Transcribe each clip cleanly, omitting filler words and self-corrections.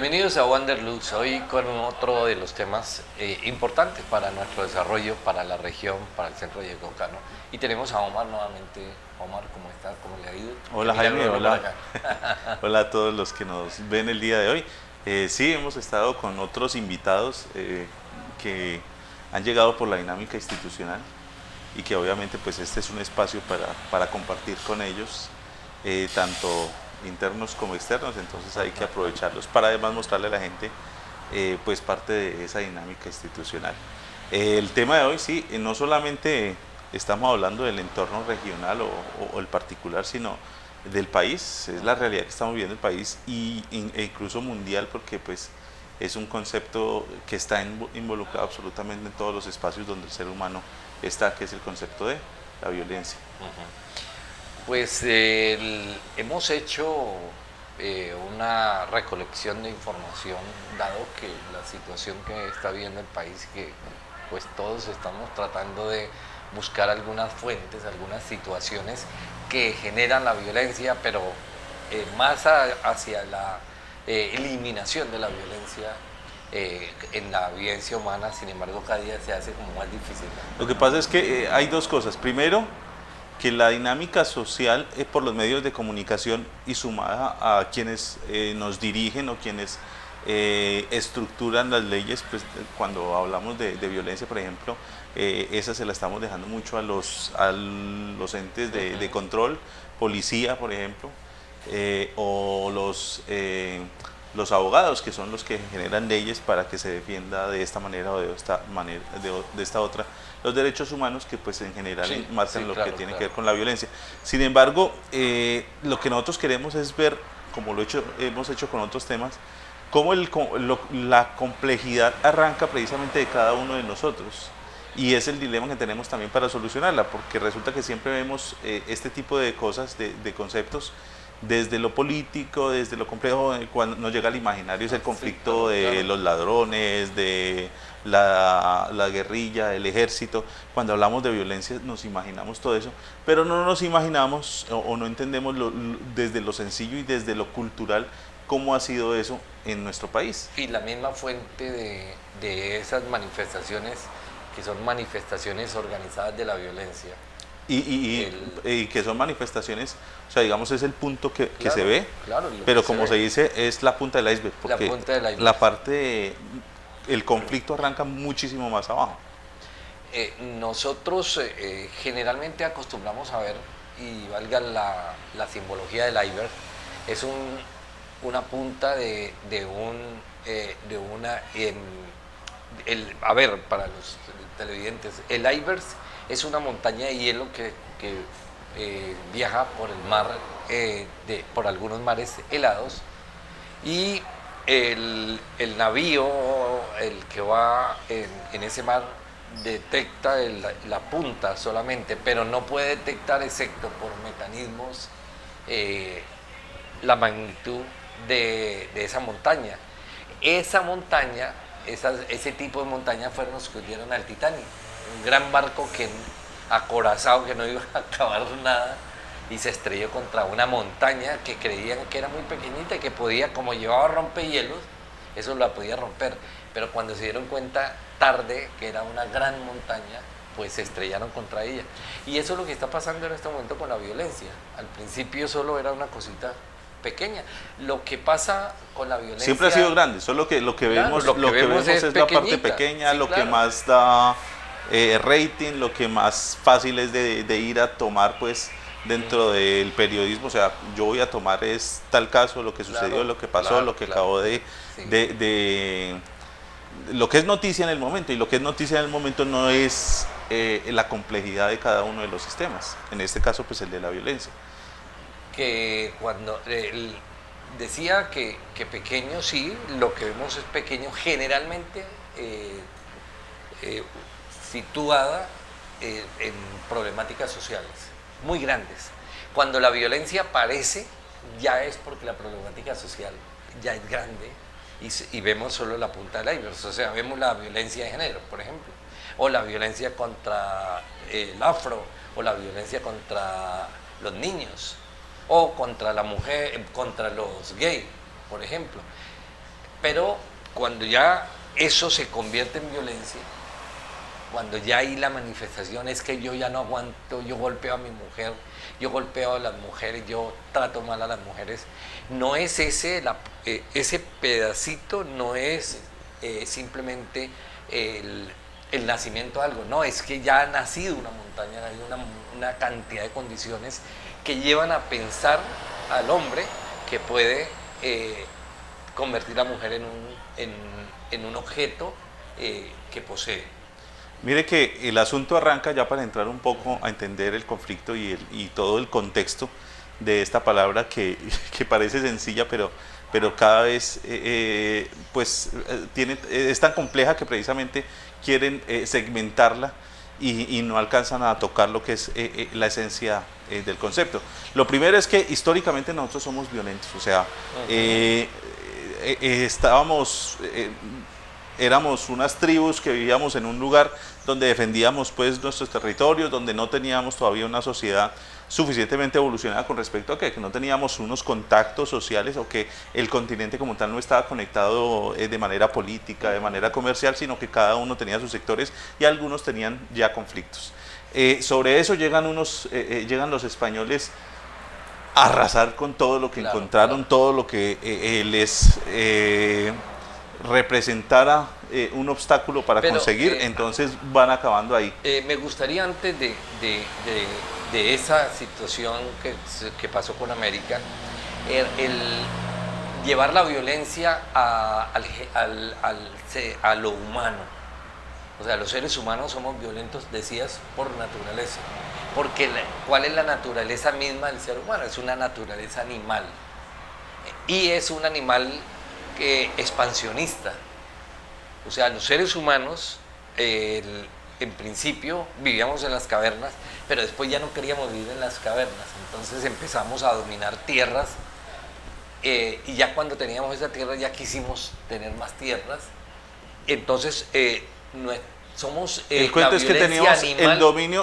Bienvenidos a Wanderlust, hoy con otro de los temas importantes para nuestro desarrollo, para la región, para el centro de Yecocano. Y tenemos a Omar nuevamente. Omar, ¿cómo está? ¿Cómo le ha ido? Hola Jaime, hola. Hola a todos los que nos ven el día de hoy. Sí, hemos estado con otros invitados que han llegado por la dinámica institucional y que obviamente pues este es un espacio para compartir con ellos, tanto internos como externos, entonces hay que aprovecharlos para además mostrarle a la gente pues parte de esa dinámica institucional. El tema de hoy sí, no solamente estamos hablando del entorno regional o el particular, sino del país, es la realidad que estamos viviendo el país e incluso mundial, porque pues es un concepto que está involucrado absolutamente en todos los espacios donde el ser humano está, que es el concepto de la violencia. Pues hemos hecho una recolección de información, dado que la situación que está viviendo el país, que pues todos estamos tratando de buscar algunas fuentes, algunas situaciones que generan la violencia, pero más hacia la eliminación de la violencia en la vivencia humana. Sin embargo, cada día se hace como más difícil. Lo que pasa es que hay dos cosas. Primero, que la dinámica social por los medios de comunicación y sumada a quienes nos dirigen o quienes estructuran las leyes, pues cuando hablamos de violencia, por ejemplo, esa se la estamos dejando mucho a los entes de control, policía, por ejemplo, o los abogados, que son los que generan leyes para que se defienda de esta manera o de esta manera, de esta otra, los derechos humanos, que pues en general marcan lo que tiene que ver con la violencia. Sin embargo, lo que nosotros queremos es ver, como hemos hecho con otros temas, cómo la complejidad arranca precisamente de cada uno de nosotros. Y es el dilema que tenemos también para solucionarla, porque resulta que siempre vemos este tipo de cosas, de conceptos, desde lo político, desde lo complejo. Cuando nos llega al imaginario es el conflicto de los ladrones, de la guerrilla, el ejército. Cuando hablamos de violencia nos imaginamos todo eso, pero no nos imaginamos o no entendemos desde lo sencillo y desde lo cultural cómo ha sido eso en nuestro país. Y la misma fuente de esas manifestaciones, que son manifestaciones organizadas de la violencia. Y que son manifestaciones, o sea, digamos, es el punto que se ve, pero como se dice, es la punta del iceberg, porque la parte, el conflicto arranca muchísimo más abajo. Nosotros generalmente acostumbramos a ver, y valga la simbología del iceberg, es una punta a ver, para los televidentes, el iceberg es una montaña de hielo que viaja por el mar, por algunos mares helados, y el navío, el que va en ese mar, detecta la punta solamente, pero no puede detectar, excepto por mecanismos, la magnitud de esa montaña. Esa montaña, ese tipo de montañas fueron los que hundieron al Titanic, un gran barco acorazado, que no iba a acabar nada, y se estrelló contra una montaña que creían que era muy pequeñita y que podía, como llevaba rompehielos, eso la podía romper, pero cuando se dieron cuenta tarde que era una gran montaña, pues se estrellaron contra ella. Y eso es lo que está pasando en este momento con la violencia. Al principio solo era una cosita pequeña. Lo que pasa con la violencia siempre ha sido grande, solo que lo que vemos es la parte pequeña, sí, lo que más da rating, lo que más fácil es de ir a tomar pues dentro del periodismo. O sea, yo voy a tomar es tal caso, lo que sucedió, lo que pasó, lo que acabó de lo que es noticia en el momento, y lo que es noticia en el momento no es la complejidad de cada uno de los sistemas, en este caso pues el de la violencia. Que cuando decía que pequeño, sí, lo que vemos es pequeño, generalmente situada en problemáticas sociales muy grandes. Cuando la violencia aparece, ya es porque la problemática social ya es grande, y vemos solo la punta del iceberg. O sea, vemos la violencia de género, por ejemplo, o la violencia contra el afro, o la violencia contra los niños, o contra la mujer, contra los gays, por ejemplo. Pero cuando ya eso se convierte en violencia, cuando ya hay la manifestación es que yo ya no aguanto, yo golpeo a mi mujer, yo golpeo a las mujeres, yo trato mal a las mujeres, no es ese pedacito, no es simplemente el nacimiento de algo, no, es que ya ha nacido una montaña, hay una cantidad de condiciones que llevan a pensar al hombre que puede convertir a la mujer en un objeto que posee. Mire que el asunto arranca ya para entrar un poco a entender el conflicto y todo el contexto de esta palabra que parece sencilla, pero cada vez es tan compleja que precisamente quieren segmentarla y no alcanzan a tocar lo que es la esencia del concepto. Lo primero es que históricamente nosotros somos violentos, o sea, éramos unas tribus que vivíamos en un lugar donde defendíamos pues nuestros territorios, donde no teníamos todavía una sociedad suficientemente evolucionada con respecto a que no teníamos unos contactos sociales o que el continente como tal no estaba conectado de manera política, de manera comercial, sino que cada uno tenía sus sectores y algunos tenían ya conflictos. Sobre eso llegan los españoles a arrasar con todo lo que encontraron, todo lo que les representara un obstáculo para conseguir, entonces van acabando ahí. Me gustaría antes de esa situación que pasó con América, el llevar la violencia a lo humano. O sea, los seres humanos somos violentos, decías, por naturaleza. Porque ¿cuál es la naturaleza misma del ser humano? Es una naturaleza animal. Y es un animal expansionista. O sea, los seres humanos, en principio, vivíamos en las cavernas, pero después ya no queríamos vivir en las cavernas. Entonces empezamos a dominar tierras, y ya cuando teníamos esa tierra ya quisimos tener más tierras. Entonces, somos el cuento es que teníamos animal,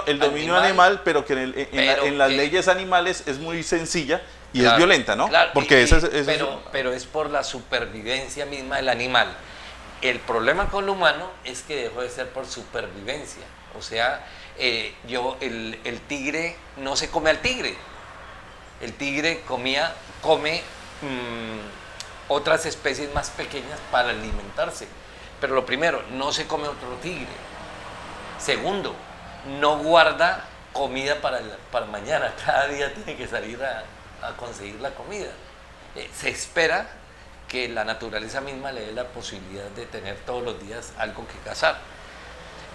el dominio animal, pero que en las leyes animales es muy sencilla y es violenta, ¿no? Claro, porque pero es por la supervivencia misma del animal. El problema con lo humano es que dejó de ser por supervivencia. O sea, el tigre no se come al tigre. El tigre come otras especies más pequeñas para alimentarse. Pero lo primero, no se come otro tigre. Segundo, no guarda comida para mañana. Cada día tiene que salir a conseguir la comida. Se espera que la naturaleza misma le dé la posibilidad de tener todos los días algo que cazar.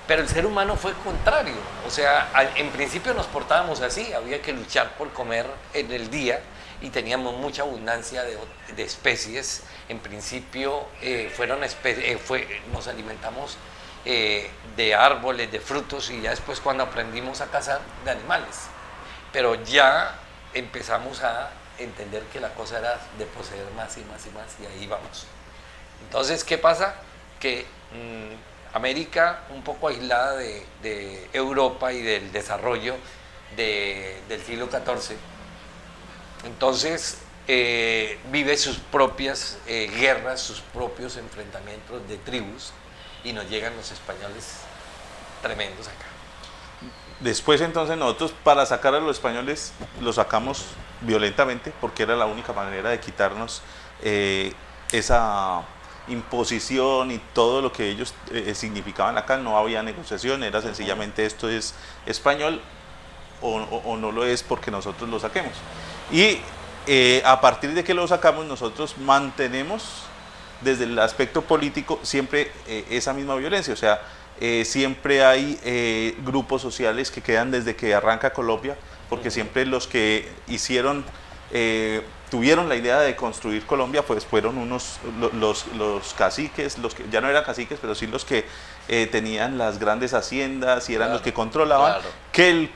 Pero el ser humano fue contrario. O sea, en principio nos portábamos así, había que luchar por comer en el día y teníamos mucha abundancia de especies. En principio nos alimentamos de árboles, de frutos, y ya después cuando aprendimos a cazar, de animales. Pero ya empezamos a entender que la cosa era de poseer más y más y más, y ahí vamos. Entonces, ¿qué pasa? Que América, un poco aislada de Europa y del desarrollo del siglo XIV, entonces vive sus propias guerras, sus propios enfrentamientos de tribus, y nos llegan los españoles tremendos acá. Después entonces nosotros, para sacar a los españoles, los sacamos violentamente, porque era la única manera de quitarnos esa imposición y todo lo que ellos significaban acá. No había negociación, era sencillamente esto es español o no lo es porque nosotros lo saquemos. Y a partir de que lo sacamos, nosotros mantenemos desde el aspecto político siempre esa misma violencia. O sea, siempre hay grupos sociales que quedan desde que arranca Colombia, porque siempre los que tuvieron la idea de construir Colombia, pues fueron los caciques, los que ya no eran caciques, pero sí los que tenían las grandes haciendas y eran los que controlaban, que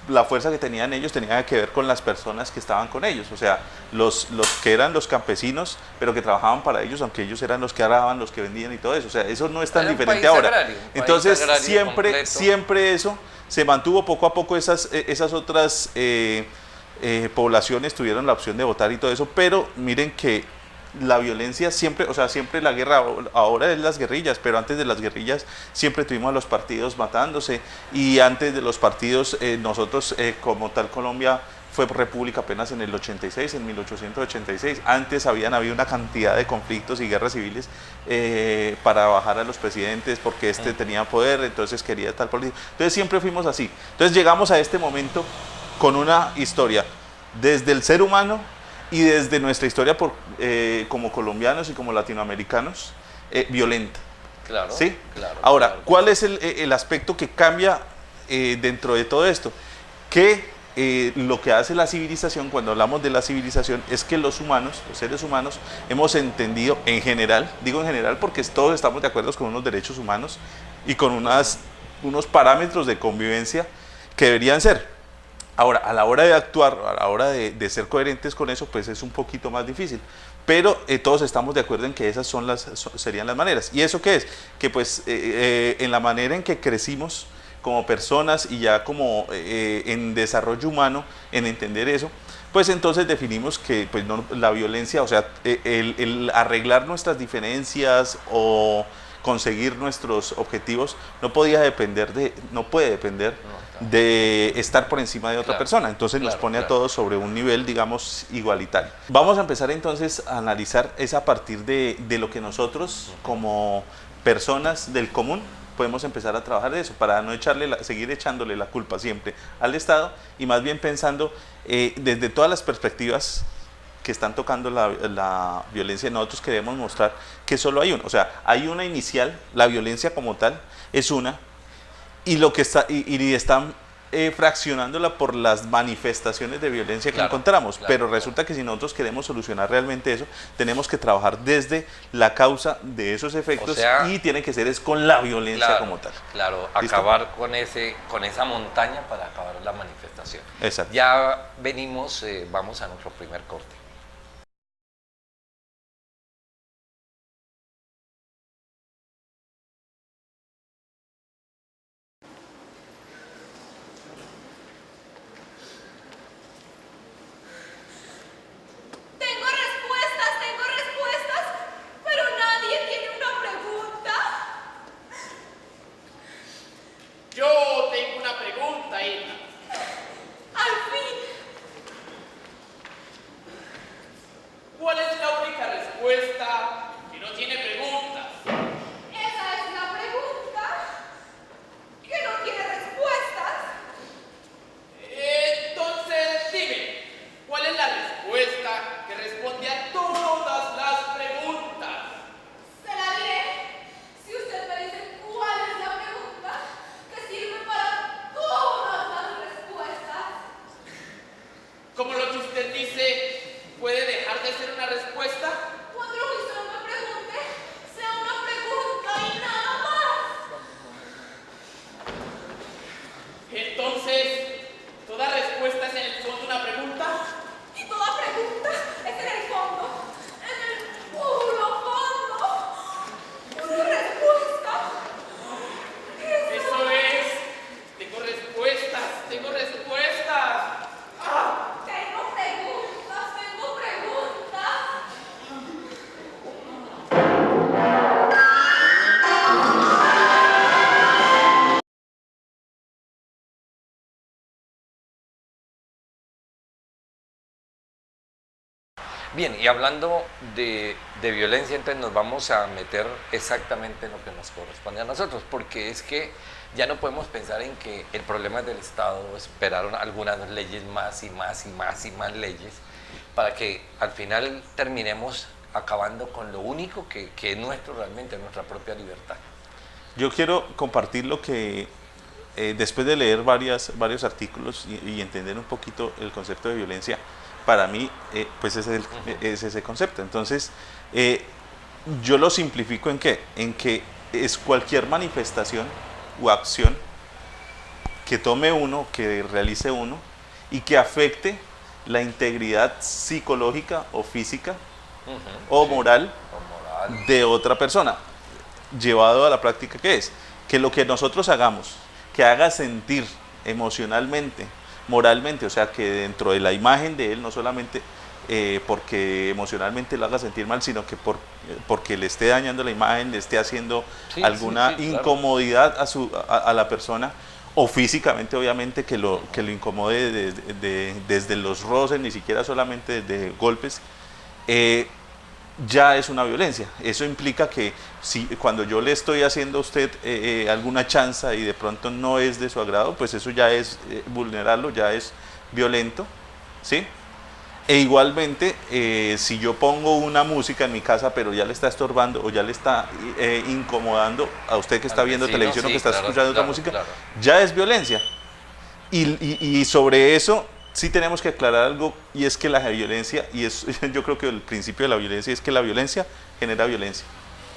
la fuerza que tenían ellos tenía que ver con las personas que estaban con ellos, o sea, los que eran los campesinos, pero que trabajaban para ellos, aunque ellos eran los que araban, los que vendían y todo eso. O sea, eso no es tan diferente ahora. Entonces, siempre eso se mantuvo. Poco a poco esas otras poblaciones tuvieron la opción de votar y todo eso, pero miren que la violencia siempre, o sea, siempre la guerra, ahora es las guerrillas, pero antes de las guerrillas siempre tuvimos a los partidos matándose, y antes de los partidos nosotros como tal Colombia fue república apenas en el 86, en 1886. Antes habían habido una cantidad de conflictos y guerras civiles para bajar a los presidentes porque este tenía poder, entonces quería tal político. Entonces siempre fuimos así. Entonces llegamos a este momento con una historia desde el ser humano y desde nuestra historia como colombianos y como latinoamericanos violenta. Claro, ¿Sí? claro. Ahora, Claro. ¿cuál es el aspecto que cambia dentro de todo esto? Que lo que hace la civilización, cuando hablamos de la civilización, es que los humanos, los seres humanos, hemos entendido en general, digo en general porque todos estamos de acuerdo con unos derechos humanos y con unos parámetros de convivencia que deberían ser. Ahora, a la hora de actuar, a la hora de ser coherentes con eso, pues es un poquito más difícil. Pero todos estamos de acuerdo en que esas serían las maneras. ¿Y eso qué es? Que pues en la manera en que crecimos como personas y ya como en desarrollo humano, en entender eso, pues entonces definimos que pues no, la violencia, o sea, el arreglar nuestras diferencias o conseguir nuestros objetivos no puede depender de estar por encima de otra persona. Entonces nos pone a todos sobre un nivel, digamos, igualitario. Vamos a empezar entonces a analizar es a partir de lo que nosotros como personas del común podemos empezar a trabajar de eso, para no seguir echándole la culpa siempre al Estado, y más bien pensando desde todas las perspectivas que están tocando la violencia. Nosotros queremos mostrar que solo hay una, o sea, hay una inicial, la violencia como tal es una, y lo que están fraccionándola por las manifestaciones de violencia que encontramos, pero resulta que si nosotros queremos solucionar realmente eso, tenemos que trabajar desde la causa de esos efectos, o sea, y tiene que ser con la violencia como tal. Claro, ¿listo? Acabar con esa montaña para acabar la manifestación. Exacto. Ya venimos, vamos a nuestro primer corte. Bien, y hablando de violencia, entonces nos vamos a meter exactamente en lo que nos corresponde a nosotros, porque es que ya no podemos pensar en que el problema es del Estado, esperaron algunas leyes más y más y más y más leyes, para que al final terminemos acabando con lo único que es nuestro realmente, nuestra propia libertad. Yo quiero compartir lo que, después de leer varios artículos y entender un poquito el concepto de violencia, para mí, pues es ese concepto. Entonces, yo lo simplifico ¿en qué? En que es cualquier manifestación o acción que tome uno, que realice uno, y que afecte la integridad psicológica o física o moral de otra persona. Llevado a la práctica, ¿qué es? Que lo que nosotros hagamos, que haga sentir emocionalmente, moralmente, o sea, que dentro de la imagen de él no solamente porque emocionalmente lo haga sentir mal, sino que porque le esté dañando la imagen, le esté haciendo alguna incomodidad a la persona, o físicamente obviamente que lo incomode desde los roces, ni siquiera solamente desde golpes, ya es una violencia. Eso implica que si cuando yo le estoy haciendo a usted alguna chanza y de pronto no es de su agrado, pues eso ya es vulnerarlo, ya es violento, ¿sí? E igualmente, si yo pongo una música en mi casa, pero ya le está estorbando o ya le está incomodando a usted que está viendo televisión o que está escuchando otra música, ya es violencia. Y sobre eso sí tenemos que aclarar algo, y es que la violencia, yo creo que el principio de la violencia es que la violencia genera violencia.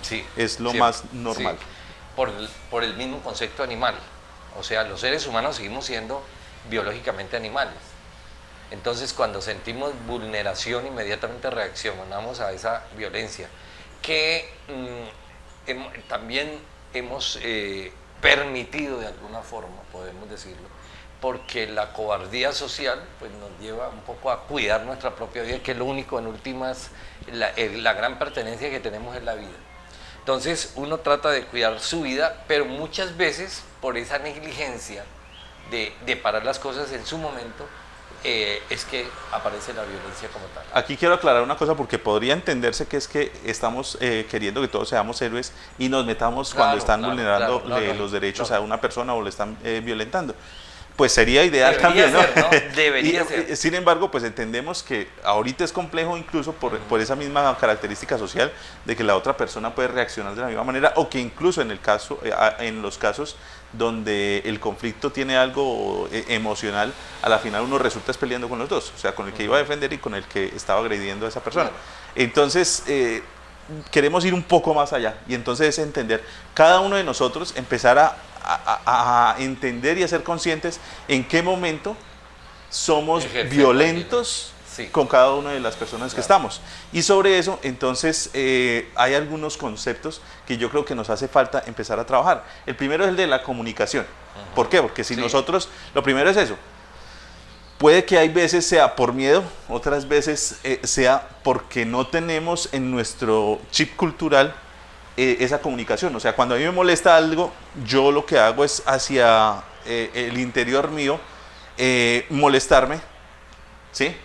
Sí, es lo más normal. Sí. Por el mismo concepto animal. O sea, los seres humanos seguimos siendo biológicamente animales. Entonces, cuando sentimos vulneración, inmediatamente reaccionamos a esa violencia, que también hemos permitido de alguna forma, podemos decirlo, porque la cobardía social pues, nos lleva un poco a cuidar nuestra propia vida, que es lo único, en últimas, la gran pertenencia que tenemos es la vida. Entonces, uno trata de cuidar su vida, pero muchas veces, por esa negligencia de parar las cosas en su momento, es que aparece la violencia como tal. Aquí quiero aclarar una cosa, porque podría entenderse que es que estamos queriendo que todos seamos héroes y nos metamos cuando están vulnerando los derechos a una persona o le están violentando. Pues sería ideal también, ¿no? Debería ser. Sin embargo, pues entendemos que ahorita es complejo incluso por esa misma característica social de que la otra persona puede reaccionar de la misma manera, o que incluso en los casos donde el conflicto tiene algo emocional, a la final uno resulta peleando con los dos, o sea, con el que iba a defender y con el que estaba agrediendo a esa persona. Entonces, queremos ir un poco más allá, y entonces es entender, cada uno de nosotros empezar a entender y a ser conscientes en qué momento somos violentos con cada una de las personas que estamos. Y sobre eso, entonces, hay algunos conceptos que yo creo que nos hace falta empezar a trabajar. El primero es el de la comunicación. ¿Por qué? Porque si nosotros, lo primero es eso. Puede que hay veces sea por miedo, otras veces sea porque no tenemos en nuestro chip cultural esa comunicación. O sea, cuando a mí me molesta algo, yo lo que hago es hacia el interior mío molestarme, ¿sí?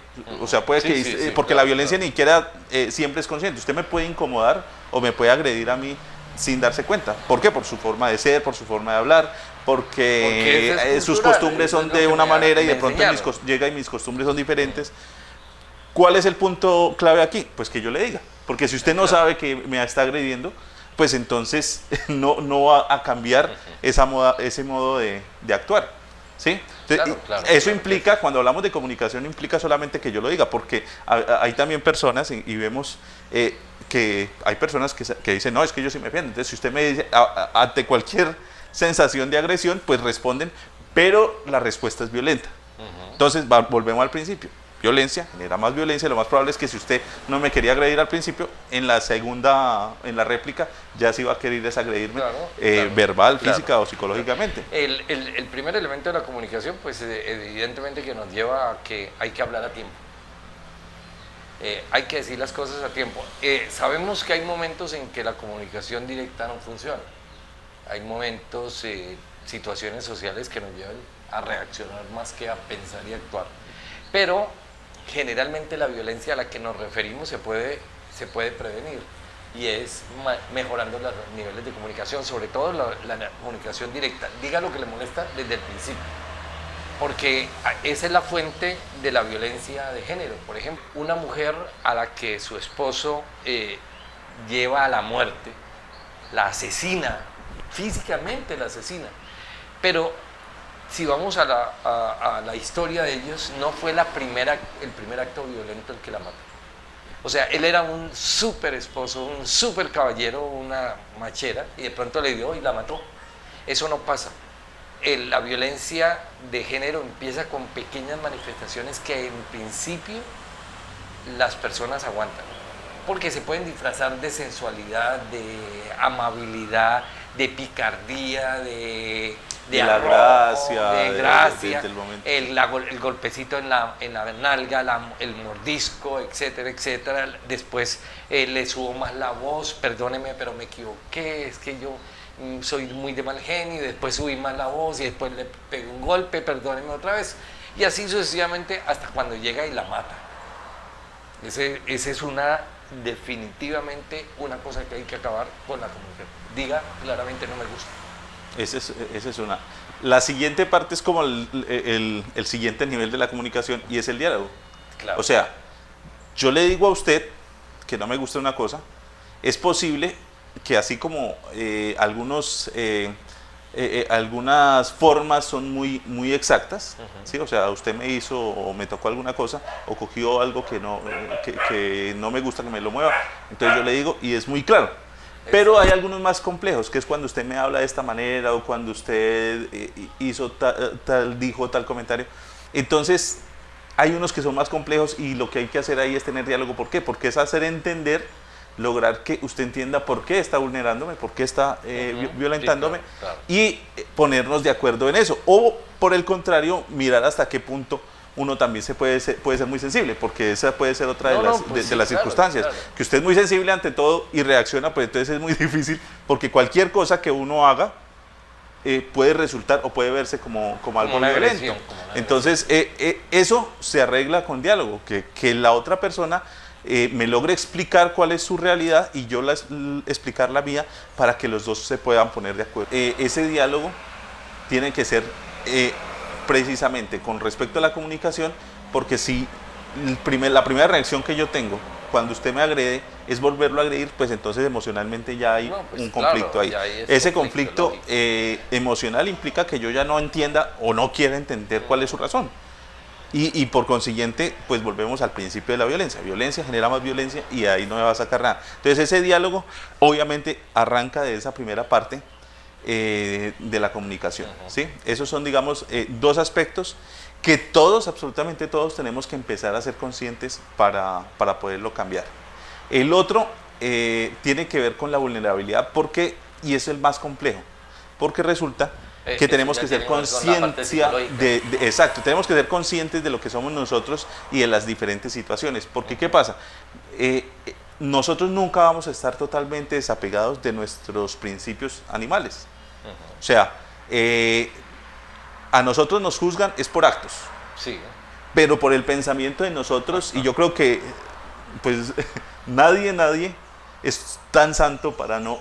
O sea, puede que, porque la violencia ni siquiera siempre es consciente. Usted me puede incomodar o me puede agredir a mí sin darse cuenta. ¿Por qué? Por su forma de ser, por su forma de hablar, porque sus costumbres son de una manera y de pronto llega y mis costumbres son diferentes. ¿Cuál es el punto clave aquí? Pues que yo le diga. Porque si usted no sabe que me está agrediendo, pues entonces no va a cambiar ese modo de actuar, ¿sí? Entonces, eso implica, cuando hablamos de comunicación, no implica solamente que yo lo diga, porque hay también personas, y vemos que hay personas que dicen, no, es que yo sí me defiendo. Entonces, si usted me dice, ante cualquier sensación de agresión, pues responden, pero la respuesta es violenta. Entonces, volvemos al principio. Violencia genera más violencia. Lo más probable es que si usted no me quería agredir al principio, en la réplica, ya sí va a querer desagredirme, verbal, física o psicológicamente. El primer elemento de la comunicación, pues evidentemente que nos lleva a que hay que hablar a tiempo. Hay que decir las cosas a tiempo. Sabemos que hay momentos en que la comunicación directa no funciona. Hay momentos, situaciones sociales que nos llevan a reaccionar más que a pensar y actuar. Pero generalmente la violencia a la que nos referimos se puede prevenir, y es mejorando los niveles de comunicación, sobre todo la comunicación directa. Diga lo que le molesta desde el principio, porque esa es la fuente de la violencia de género. Por ejemplo, una mujer a la que su esposo lleva a la muerte, la asesina, físicamente la asesina, pero si vamos a la historia de ellos, no fue el primer acto violento el que la mató. O sea, él era un súper esposo, un súper caballero, una machera, y de pronto le dio y la mató. Eso no pasa. La violencia de género empieza con pequeñas manifestaciones que en principio las personas aguantan, porque se pueden disfrazar de sensualidad, de amabilidad, de picardía, De la arrojo, gracia, de gracia, del momento. el golpecito en la nalga, el mordisco, etcétera, etcétera. Después le subo más la voz, perdóneme, pero me equivoqué, es que yo soy muy de mal genio, y después subí más la voz y después le pego un golpe, perdóneme otra vez. Y así sucesivamente hasta cuando llega y la mata. Ese es definitivamente una cosa que hay que acabar con la comunicación. Diga claramente no me gusta. Esa es una. La siguiente parte es como el siguiente nivel de la comunicación y es el diálogo. Claro. O sea, yo le digo a usted que no me gusta una cosa, es posible que así como algunas formas son muy exactas, ¿sí? O sea, usted me hizo o me tocó alguna cosa o cogió algo que no me gusta que me lo mueva, entonces yo le digo y es muy claro. Pero hay algunos más complejos, que es cuando usted me habla de esta manera o cuando usted dijo tal comentario. Entonces, hay unos que son más complejos y lo que hay que hacer ahí es tener diálogo. ¿Por qué? Porque es hacer entender, lograr que usted entienda por qué está vulnerándome, por qué está violentándome, sí, claro. Y ponernos de acuerdo en eso. O, por el contrario, mirar hasta qué punto uno también puede ser muy sensible, porque esa puede ser otra de las circunstancias, claro. que usted es muy sensible ante todo y reacciona, pues entonces es muy difícil, porque cualquier cosa que uno haga puede resultar o puede verse como algo violento. Entonces eso se arregla con diálogo, que la otra persona me logre explicar cuál es su realidad y yo explicar la mía para que los dos se puedan poner de acuerdo. Ese diálogo tiene que ser precisamente con respecto a la comunicación, porque si la primera reacción que yo tengo cuando usted me agrede es volverlo a agredir, pues entonces emocionalmente ya hay un conflicto ahí. Ese conflicto emocional implica que yo ya no entienda o no quiera entender cuál es su razón. Y por consiguiente, pues volvemos al principio de la violencia. Violencia genera más violencia y ahí no me va a sacar nada. Entonces ese diálogo obviamente arranca de esa primera parte de la comunicación, ¿sí? Esos son, digamos, dos aspectos que todos, absolutamente todos, tenemos que empezar a ser conscientes para poderlo cambiar. El otro tiene que ver con la vulnerabilidad, y es el más complejo, porque resulta que tenemos que ser exacto, tenemos que ser conscientes de lo que somos nosotros y de las diferentes situaciones, porque ¿qué pasa? Nosotros nunca vamos a estar totalmente desapegados de nuestros principios animales. O sea, a nosotros nos juzgan es por actos, sí, pero por el pensamiento de nosotros, y yo creo que pues nadie es tan santo para no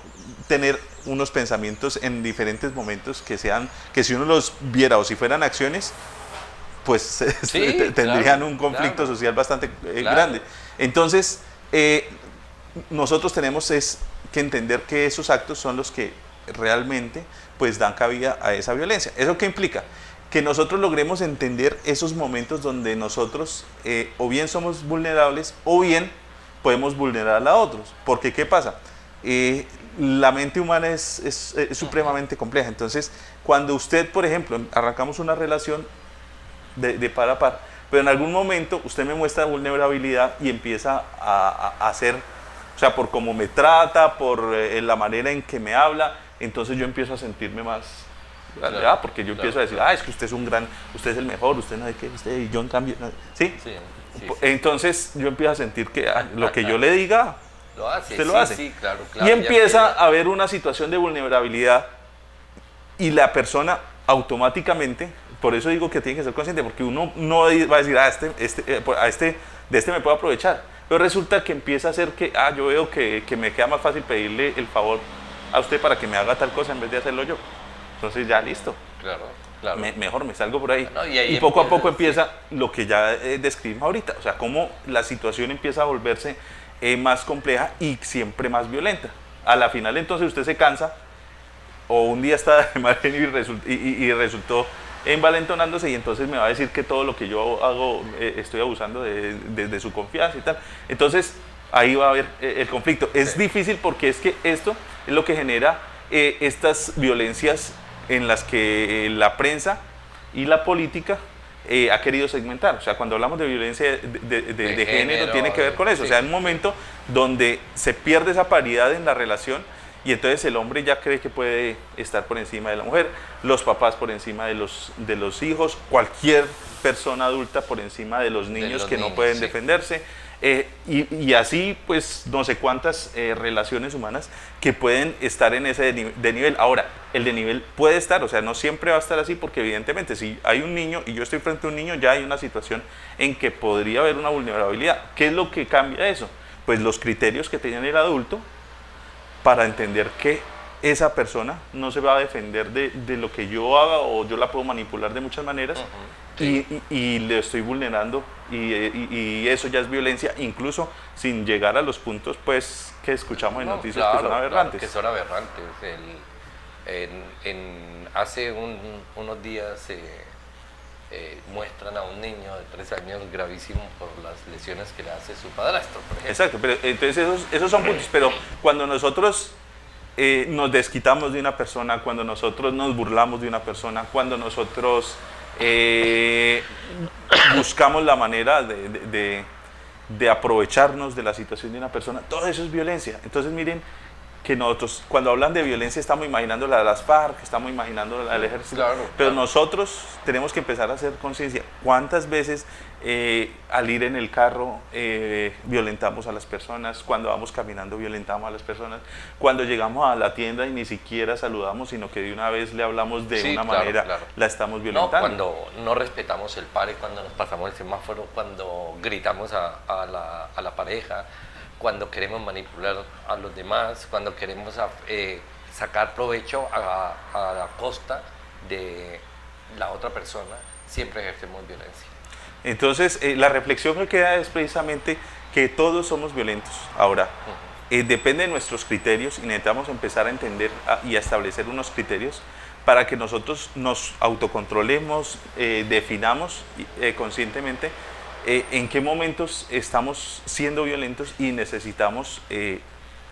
tener unos pensamientos en diferentes momentos que si uno los viera o si fueran acciones, pues tendrían un conflicto social bastante grande. Entonces, nosotros tenemos que entender que esos actos son los que realmente pues dan cabida a esa violencia. ¿Eso qué implica? Que nosotros logremos entender esos momentos donde nosotros o bien somos vulnerables o bien podemos vulnerar a otros. Porque ¿qué pasa? La mente humana es supremamente compleja. Entonces, cuando usted, por ejemplo, arrancamos una relación de par a par, pero en algún momento usted me muestra vulnerabilidad y empieza a hacer, o sea, por cómo me trata, por la manera en que me habla, entonces yo empiezo a sentirme más, porque yo empiezo a decir, es que usted es usted es el mejor, usted no sé qué, y yo en cambio, ¿sí? Sí. Entonces yo empiezo a sentir que lo que yo le diga, usted lo hace. Sí, claro, y empieza a haber una situación de vulnerabilidad y la persona automáticamente, por eso digo que tiene que ser consciente, porque uno no va a decir, de este me puedo aprovechar, pero resulta que empieza a hacer que, yo veo que me queda más fácil pedirle el favor a usted para que me haga tal cosa en vez de hacerlo yo. Entonces ya listo. Claro. Mejor me salgo por ahí. Y poco a poco empieza lo que ya describimos ahorita, o sea, cómo la situación empieza a volverse más compleja y siempre más violenta. A la final entonces usted se cansa o un día está de mal genio y resultó envalentonándose y entonces me va a decir que todo lo que yo hago estoy abusando de su confianza y tal. Entonces ahí va a haber el conflicto. Es difícil porque es que esto es lo que genera estas violencias en las que la prensa y la política ha querido segmentar. O sea, cuando hablamos de violencia de género tiene que ver con eso. O sea, en un momento donde se pierde esa paridad en la relación y entonces el hombre ya cree que puede estar por encima de la mujer, los papás por encima de los hijos, cualquier persona adulta por encima de los niños que no pueden defenderse. Y así pues no sé cuántas relaciones humanas que pueden estar en ese de nivel. Ahora, el de nivel puede estar, o sea, no siempre va a estar así, porque evidentemente si hay un niño y yo estoy frente a un niño, ya hay una situación en que podría haber una vulnerabilidad. ¿Qué es lo que cambia eso? Pues los criterios que tenía el adulto para entender que esa persona no se va a defender de lo que yo haga, o yo la puedo manipular de muchas maneras. Sí. Y le estoy vulnerando, y eso ya es violencia, incluso sin llegar a los puntos pues que escuchamos en noticias, claro, que son aberrantes. Claro, que son aberrantes. Hace unos días muestran a un niño de 3 años gravísimo por las lesiones que le hace su padrastro, por ejemplo. Exacto, pero entonces esos son puntos, pero cuando nosotros nos desquitamos de una persona, cuando nosotros nos burlamos de una persona, cuando nosotros buscamos la manera de aprovecharnos de la situación de una persona, todo eso es violencia. Entonces miren que nosotros cuando hablan de violencia estamos imaginando la de las FARC, estamos imaginando la del ejército, claro, pero claro, nosotros tenemos que empezar a hacer conciencia. ¿Cuántas veces al ir en el carro violentamos a las personas? Cuando vamos caminando violentamos a las personas, cuando llegamos a la tienda y ni siquiera saludamos, sino que de una vez le hablamos de una manera, claro, la estamos violentando. No, cuando no respetamos el pare, cuando nos pasamos el semáforo, cuando gritamos a la pareja, cuando queremos manipular a los demás, cuando queremos sacar provecho a la costa de la otra persona, siempre ejercemos violencia. Entonces, la reflexión que queda es precisamente que todos somos violentos. Ahora, depende de nuestros criterios, y necesitamos empezar a entender y a establecer unos criterios para que nosotros nos autocontrolemos, definamos conscientemente en qué momentos estamos siendo violentos y necesitamos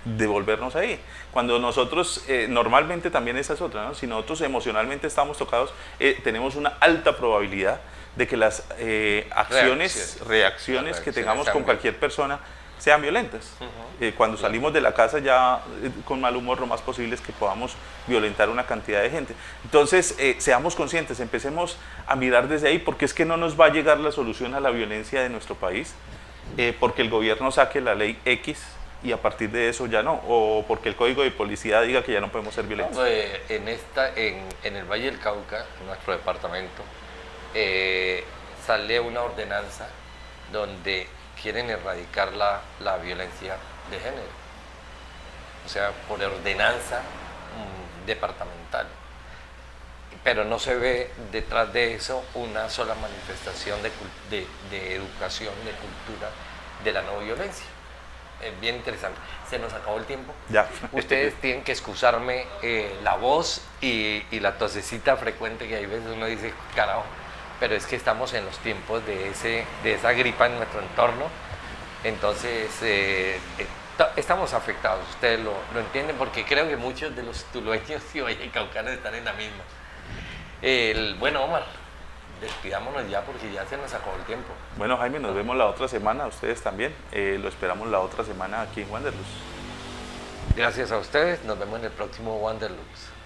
devolvernos ahí. Cuando nosotros, normalmente también esa es otra, ¿no? Si nosotros emocionalmente estamos tocados, tenemos una alta probabilidad de que las reacciones que tengamos con cualquier persona sean violentas. Cuando salimos de la casa ya con mal humor, lo más posible es que podamos violentar una cantidad de gente. Entonces, seamos conscientes, empecemos a mirar desde ahí, porque es que no nos va a llegar la solución a la violencia de nuestro país, porque el gobierno saque la ley X y a partir de eso ya no, o porque el código de policía diga que ya no podemos ser violentos. No, en el Valle del Cauca, en nuestro departamento, sale una ordenanza donde quieren erradicar la violencia de género, o sea, por ordenanza departamental, pero no se ve detrás de eso una sola manifestación de educación, de cultura de la no violencia. Es bien interesante. Se nos acabó el tiempo. Ya. Ustedes tienen que excusarme la voz y la tosecita frecuente que hay veces uno dice, carajo, pero es que estamos en los tiempos de esa gripa en nuestro entorno, entonces estamos afectados, ustedes lo entienden, porque creo que muchos de los tulueños y vallecaucanos están en la misma. Bueno, Omar, despidámonos ya porque ya se nos acabó el tiempo. Bueno, Jaime, nos vemos la otra semana, ustedes también, lo esperamos la otra semana aquí en Wanderlust. Gracias a ustedes, nos vemos en el próximo Wanderlust.